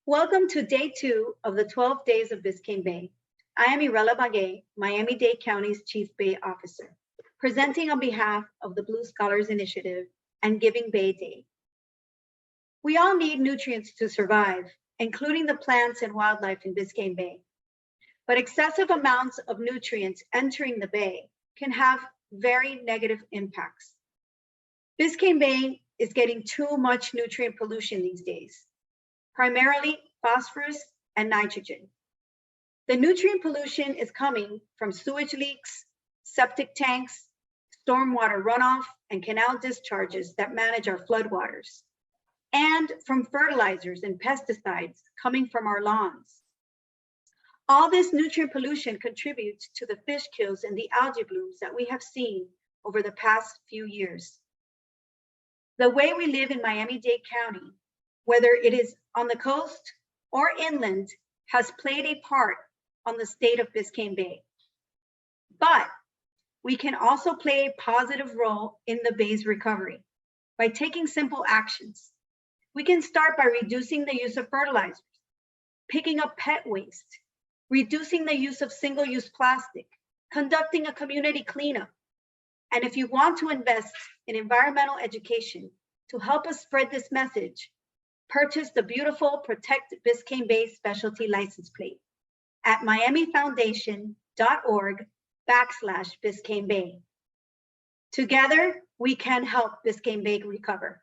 Welcome to day 2 of the 12 Days of Biscayne Bay. I am Irela Bague, Miami-Dade County's Chief Bay Officer, presenting on behalf of the Blue Scholars Initiative and Giving Bay Day. We all need nutrients to survive, including the plants and wildlife in Biscayne Bay. But excessive amounts of nutrients entering the bay can have very negative impacts. Biscayne Bay is getting too much nutrient pollution these days, primarily phosphorus and nitrogen. The nutrient pollution is coming from sewage leaks, septic tanks, stormwater runoff, and canal discharges that manage our floodwaters, and from fertilizers and pesticides coming from our lawns. All this nutrient pollution contributes to the fish kills and the algae blooms that we have seen over the past few years. The way we live in Miami-Dade County, whether it is on the coast or inland, has played a part on the state of Biscayne Bay. But we can also play a positive role in the bay's recovery by taking simple actions. We can start by reducing the use of fertilizers, picking up pet waste, reducing the use of single-use plastic, conducting a community cleanup. And if you want to invest in environmental education to help us spread this message, purchase the beautiful Protect Biscayne Bay specialty license plate at miamifoundation.org/Biscayne Bay. Together, we can help Biscayne Bay recover.